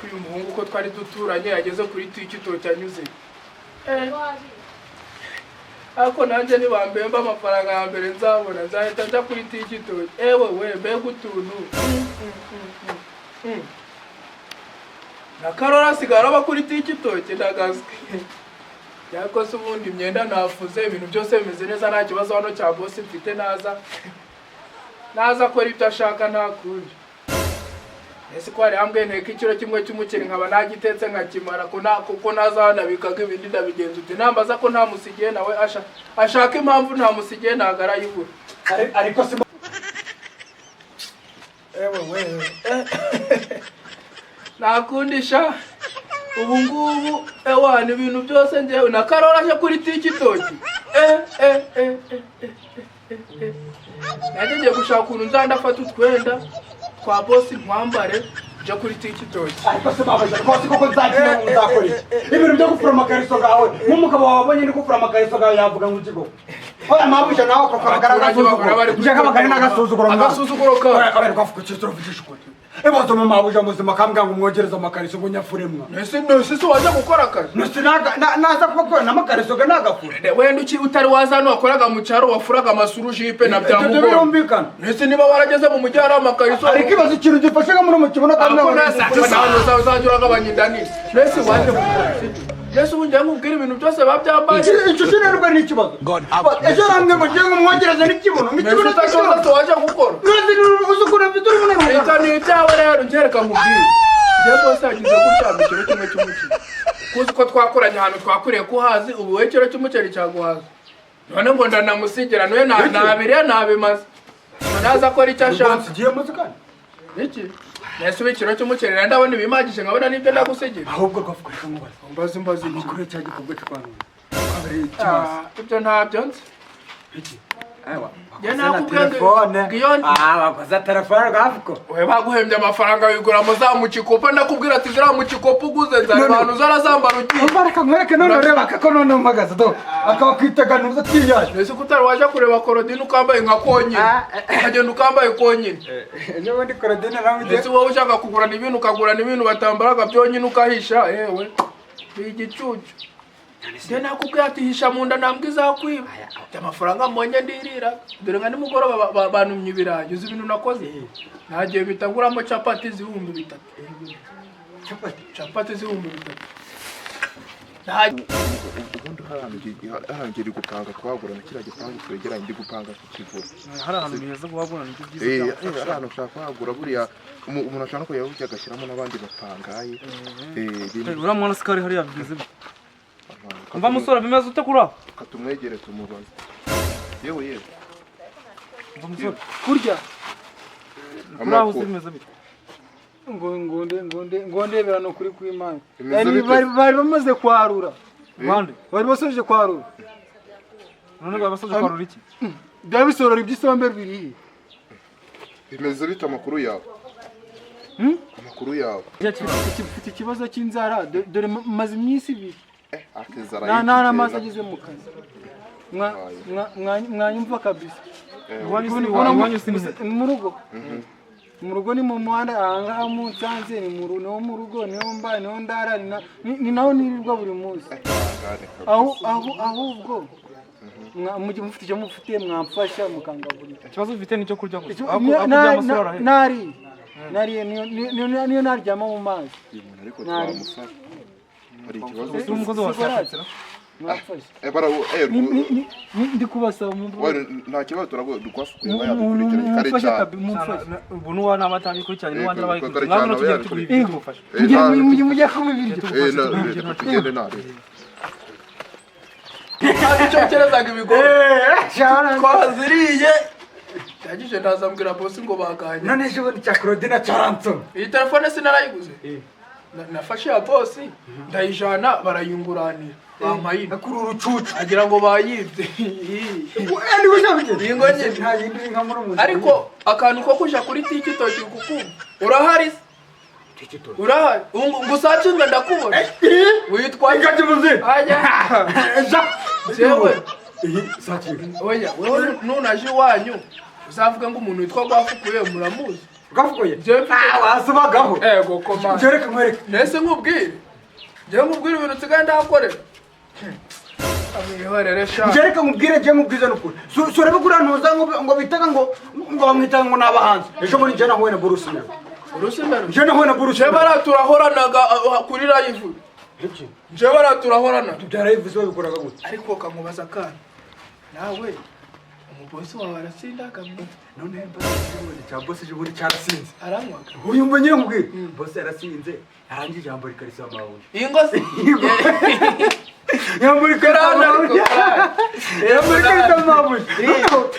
uyu muhungu ko twari duturanye yageze kuri tikito cyanyuze ako nanjye nibambemba amafaranga ya mbere nzabona nzahita njya kuri tikito ewe we mbega utuntu na Karora sigara aba kuri tikito ndagazwe yako se ubundi imyenda nafuze ibintu byose bimeze neza nta kibazo hano cya boss mfite naza akora ibyo ashaka ntakundi ese ko hari ambwe nteka ikiro kimwe cy'umuceri nkaba nagitetse nkakimara kuko nazana bikaga ibindi ndabigenza uti nambaza ko nta musigiye nawe ashaka impamvu nta musigiye nagara yibura ariko si ewe we nakundisha ubu ngubu ewana ibintu byose ngewe na Karora aje kuri tikitoki nagiye gushaka ukuntu nzandafata utwenda kwa boss nkwambare je kuri tikitoki ariko se babaje rwose koko nzagira ngo nzakora ibintu byo gufura amakariso gawe nk'umugabo wabonye ni gufura amakariso gawe yavuga ngo ukigo oya mabuje nawe ko kagaragaza uje kabagari n'agasuzuguro ka ari kwafuka cyo tuvugisha ukuri ebozo mu mabuje muzima kambwa ngo umwogereza amakariso ngo nyafuremwa nese waje gukora akazi nese naza kuko n'amakariso ga nagafure wenda uki utari waza no wakoraga mu cyaro wafuraga amasuru jipe na byamugo birumvikana nese niba warageze mu mujyara amakariso ariko ibazo ikintu gifashaga muri mu kibona kandi uzajuraga abanyindani nese waje gukora nese ubu njye nkubwira ibintu byose babyambaye icyo sinarwa n'ikibazo ejo namwe ngo ngiye ngumwogereza n'ikibuno n'ikibuno cyose waje gukora uzukura mfite urumuna reka ni ibyawe rero ngereka nkubwire njye bose yagize gutya mu kiro kimwe cy'umuceri kuzi ko twakoranye ahantu twakuriye kuhazi ubu we kiro cy'umuceri cyaguhaza none ngo ndanamusigira noye nabiriye nabimaze naza akora icyo ashaka nsigiye muzikana iki nese ubikiro cy'umuceri rero ndabona ibimagije nkabona n'ibyo ndagusigira ahubwo gafuka ngo mbazi amakuru cya gikorwa cy'abantu ibyo ntabyo nzi iki ewa bakoze telefone gafuko we baguhembye amafaranga wiguramo za mu kikopo ndakubwira ati zira mu kikopo uguze nzara abantu zarazambara ugiye bareka nkwereke none reba kako none mpagaze do akaba kwiteganuza twiyaje nese ko utari waje kureba Korodine ukambaye nka konyine ukagenda ukambaye konyine niba ndi Korodine nawe nese wowe ushaka kugurana ibintu ukagurana ibintu batambaraga byonyine ukahisha yewe igicucu nakubwira ati hisha mu nda nambwe izakwiba amafaranga mbonye ndirira dore nka nimugoroba bantumye ibirayi uzi ibintu nakoze nagiye bitaguramo capati z'ibihumbi 3 capati z'ibihumbi 3 ahantu iri gupanga twagura na kiriya gipangu twegeranye ndi gupanga ku Kivu hari ahantu heza kuhagura nicyo byiza cyane ahantu ushaka kuhagura buriya umuntu ashaka ko yawujya agashyiramo n'abandi bapangaye uriya mwana sikari hariya bigeze mva musore bimeze ute kuri aho katumwegere tumubaze yewe mva musore kurya kuri aho bimeze bite ngo ndebera no kuri kw'Imana bari bamaze kwarura bande bari basoje kwarura none bari basoje kwarura iki byabisorora iby'isombe biri bimeze bite amakuru yawe amakuru yawe ufite ikibazo cy'inzara dore maze iminsi ibiri akizara nta n'amazi ageze mu kazi mwanyumva kabisa mu rugo ni mu muhanda ahangaha mu Nsanze ni mu rugo niho mba niho ndara ni naho nirirwa buri munsi ahubwo mujye mufite icyo mufite mwamfasha mukangaburira ikibazo ufite nicyo kurya niyo naryama mu mazi hari ikibazo cy'umugozi washatse ndi kubasaba nta kibazo turagukwasukuye bayadukurikiranye kare cyane ubu n'uwa n'amatanga ikurikiranye n'uwandi abayikurikiranye ntabwo tugiye tugura ibintu tugufasha mujye kubibiryo tugende nawe icyo cyerezaga ibigori twaziriye yagije ndazambwira boss ngo baganye none ejo bundi cya Korodine cyaranso iyi telefone sinarayiguze nafashe ya boss ndayijana barayunguranira bampayina kuri urucucu agira ngo bayibye ndi gushabye ingo nyine nta yindi nka muri umuntu ariko akantu ko kuja kuri TikTok kukumva urahari urahari ngusacinga ndakubona witwa ingati muzi ajya jewe oya wewe nunaje wanyu uzavuga ngo umuntu witwa Rwafukuye muramuzi Rwafukuye wasubagaho ego koma jereka mwereka nese nkubwire je nkubwire ibintu tsigaye ndakorera jereka mubwire je mubwize n'ukuri sura bigura ntuza ngo bitaka ngo bamwita ngo nabahanze ejo muri je nahuye na Bruce Melody je nahuye na Bruce je baraturahoranaga kuri live je baraturahorana tubyarayivuze babikoraga gute ariko kamubaza kana nawe umubosi wawe arasindaga none cya boss je muri cyarasinze aranywa uyu mbonye nkubwire boss yarasinze arangije ijambo rikarisa amabuye ingozi yamburi karana yamburi amabuye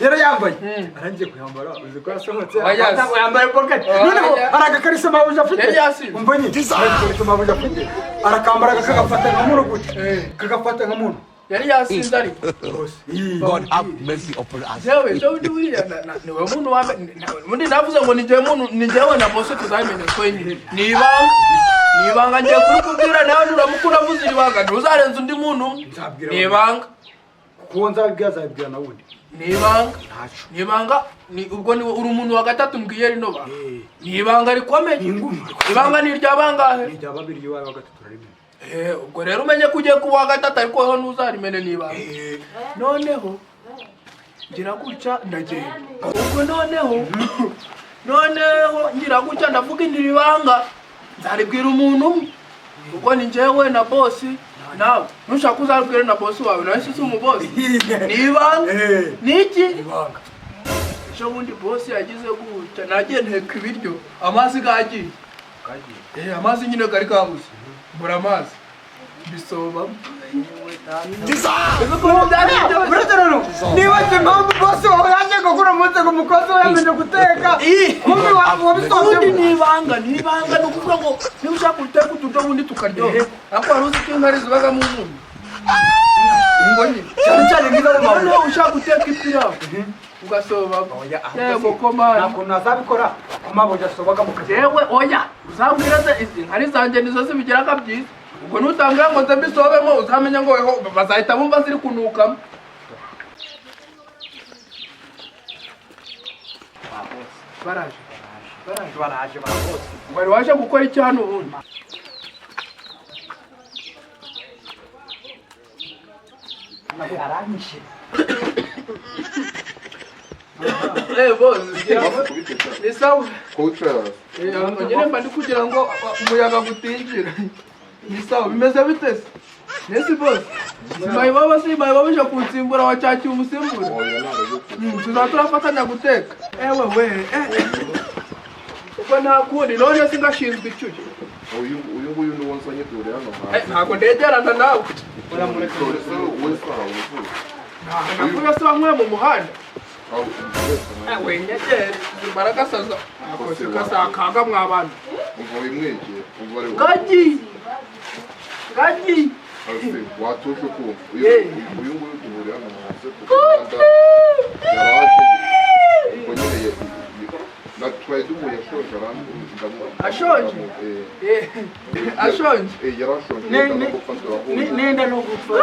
yara yambaye arangije kuyambara uzi ko yasohotse atanga yambaye pocket noneho aragakarisa amabuye afite umbonye arakarisa amabuye afite arakambara kagafata nka muntu gute kagafata nka muntu yari yasinze ari God have mercy upon us. jewe ndi wiriya niwe muntu wa mundi navuze ngo ni jewe na boss tuzamenya kwenye nibanga ngiye kuri kubwira nawe nuramukura vuze ibanga ntuzarenza undi muntu nibanga kuko nzabibwira zabibwira na wundi nibanga ni ubwo ni uri umuntu wa gatatu mbwiye rino ba nibanga rikomeye ibanga ni rya bangahe rya babiri yo wa gatatu rarimo ubwo rero umenye ko ugiye kuba wa gatatu ariko ho ntuzarimene nibanga noneho ngira gutya ndagenda ubwo noneho ngira gutya ndavuga indi ibanga nzaribwira umuntu umwe kuko ni njyewe na boss nawe nushaka uzaribwira na boss wawe nawe si umubosi nibanga niki ibanga ejo bundi boss yagize gutya nagiye nteka ibiryo amazi gagiye amazi nyine gari kabuze mbura amazi bisoba niba impamvu bose wawe yaje gukura umunsi ngo umukozi we yamenye guteka kumbi wabisoje nibanga ni ukuvuga ngo niba ushaka guteka uturyo bundi tukaryoha ariko wari uzi ko inkari zibaga mu nzu ingoni cyane ngiza mu noneho ushaka guteka ipirawu ugasoba yego komana ntabwo nazabikora amabuye asobaga mu kazi yewe oya uzambwira se inkari zanjye nizo zibigiraga byiza ubwo nutambwira ngo nze mbisobemo uzamenya ngo weho bazahita bumva ziri kunukamo baraje wari waje gukora iki hano ubundi aranyishe ni sawa nyine mba ndi kugira ngo umuyaga gutinjira ni sawa bimeze bite se nesi boss simayibaba ije kunsimbura wacakiye umusimbura tuzaturafatanya guteka we ubwo nta kundi none singashinzwe icyuki uyu nguyu ni wonsa nyitore hano ntabwo ndegerana nawe uramureka navuye se bamwe mu muhanda we nyegere imbaraga saza akoze kasakaga mwabana umva bimwegeye umva rero gaji watuje ko uyu nguyu duhuriye hano hasi kuganda yaraje ubwo nyine natwaye duhuye ashonje ashonje yarashonje nenda no gupfa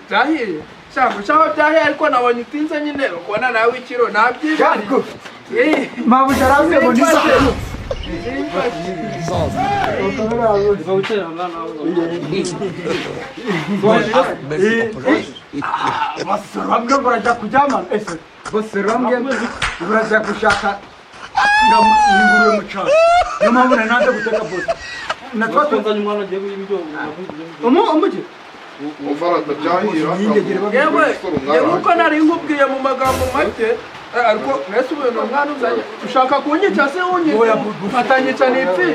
byahiye cyangwa cyaho byahiye ariko nabonye utinze nyine ukubona nawe ikiro nabyibye mabuja aravuze ngo nisaha basarambwe barajya kuryamana ese basarambwe barajya gushaka ingurube mu cyaro niyo mpamvu nanze guteka bose natwa tuzanye umwana agiye ibyo umujye ufarata byahira yewe uko nari nkubwiye mu magambo make ariko nese ubuntu mwana uzanye ushaka kunyica se unyica ufatanyica n'ipfi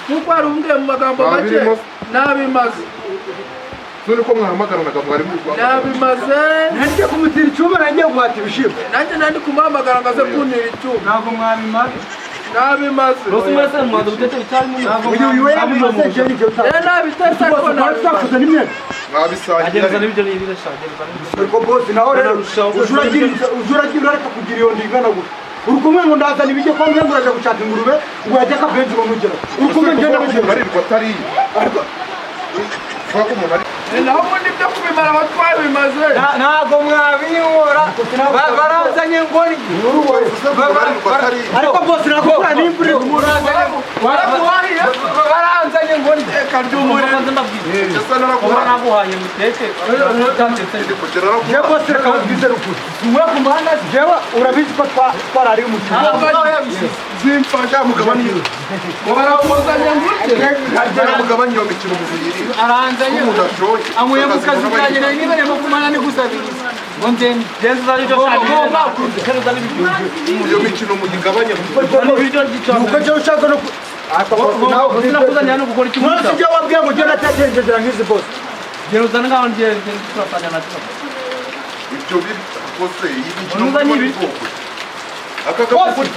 nkuko wari umbwiye mu magambo make nabimaze none ko mwahamagaranaga mwari muri kwa nabimaze nanjye kumutira icyuma nanjye guhata ibishimbo nanjye nandi kumuhamagara ngo aze kuntira icyuma ntabwo mwabimaze nabimaze Rose mwese mwaza gutete bitarimo uyu we yabimaze cyo nicyo nabitetse ariko nabisakuza n'imyenda mwabisangira agenza n'ibyo n'ibyo shagenda ariko boss naho rero ujuragira ariko kugira iyo ndingana gutya uri kumwe ngo ndazana ibijye kwa mwe muraje gushaka ingurube ngo yajya akabenzi bamugera uri kumwe ngenda mugera ariko atari ariko fuko umuntu ari naho ubundi byo kubimara aho twabimaze ntabwo mwabiyora barazanye ngoni ariko boss nakubura n'imbure waramuhahiye baranzanye ngoni reka ry'umuriro esa naraguha naguhaye muteke je boss reka ubwize rukuri mwe kumana jewe urabizi ko twarari umukino zimfasha mugabanye baramuzanye ngutse mugabanye iyo mikino muzuyiri aranzanye mudashoye amuye mu kazi kanje nayo niba remo kumana ni gusabiriza ngo ndeni genza n'ibyo shagenda iyo mikino mugigabanye nuko je ushaka no sinakuzanya no gukora iki mwese je wabwiye ngo je natekereza ngizi boss genza ngaho ngiye turafanya na cyo ibyo biri kose iyi Unuza nibi aka kakuguri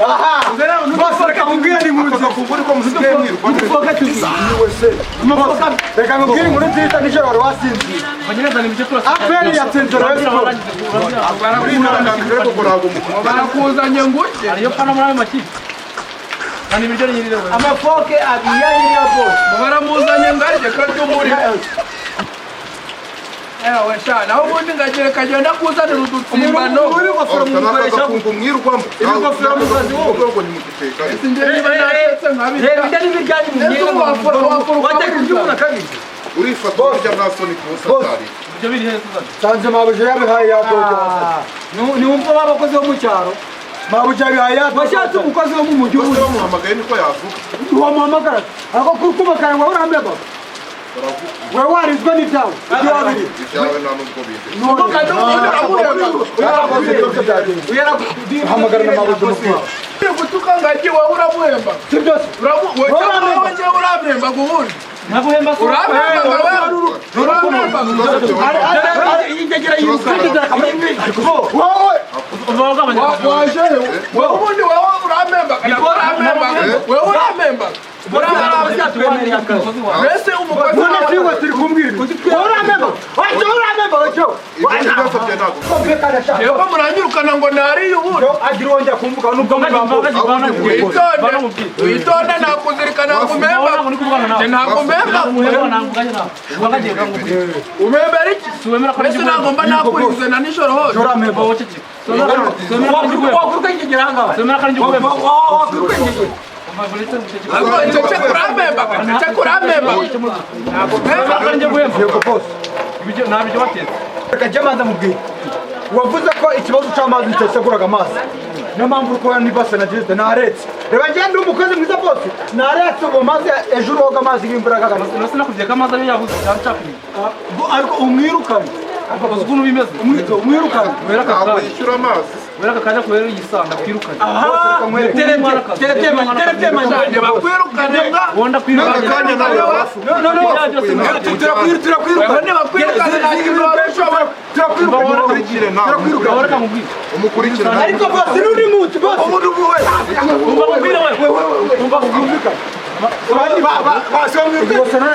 boss reka mubwire ni muzi kakuguri ko musigaye mwirwa uvuga tuzi reka mubwire inkuru nziza nijoro wari wasinzira bagenda n'ibyo turafanya aperi yatsinze rero barakuzanye ngutse ariyo pana muri ayo makipe kandi ibiryo nyirire we amafoke abiri ya boss baramuzanye ngarije ko ry'umuriro ewe sha naho ubundi ngagire kagenda kuzanira udutsimbano uri gofero mu mukoresha kumva mwirwamo ibigofero mu kazi wo ubwo ni mugiteka sinjye niba natetse nkabita ibijya n'ibijyanye mu myenda wateka ibyuma kabiri urifata urya nta soni kubusatari ibyo biri heza uzana sanze mabuje yabihaye yadoje ni umva babakoze bo mu cyaro mabuje yabihaye bashatse umukozi wo mu mujyi bose bamuhamagaye niko yavuga wamuhamagara ako kukumakara ngo urambeba we warizwe n'ibyawe ibyo wabiri ibyawe nta nubwo binde hamagara na mabuje umupira gutuka ngagi wowe uramuhemba si byose wowe njyewe uramhemba guhundi naguhemba so uramhemba waje wowe ubundi wowe uramhemba wowe uramhemba mbese umukozi wawe turi kumbwira uramemba yego muranyirukana ngo nariye ubundi agira wongera kumvuga nubwo witonde nakuzirikana ngumemba ntabwo mbemba umembera iki mbese ntabwo mba nakurikize na nijoro hose wavuze ko ikibazo cy'amazi cyaseguraga amazi niyo mpamvu uri kubona n'ibase na jisite naretse reba ngende umukozi mwiza bose naretse ubu maze ejo uroga amazi y'imvura kagana sinakubwiye ko amazi ariyo yabuze cyane cyakubwiye ariko umwirukane uzi ukuntu bimeze umwirukane ntabwo yishyura amazi wera akajya kubera yisanga twirukanye bakwirukane nga wonda kwirukanye umukurikirana ariko bose n'undi munsi bose umuntu ubuwe kwirukane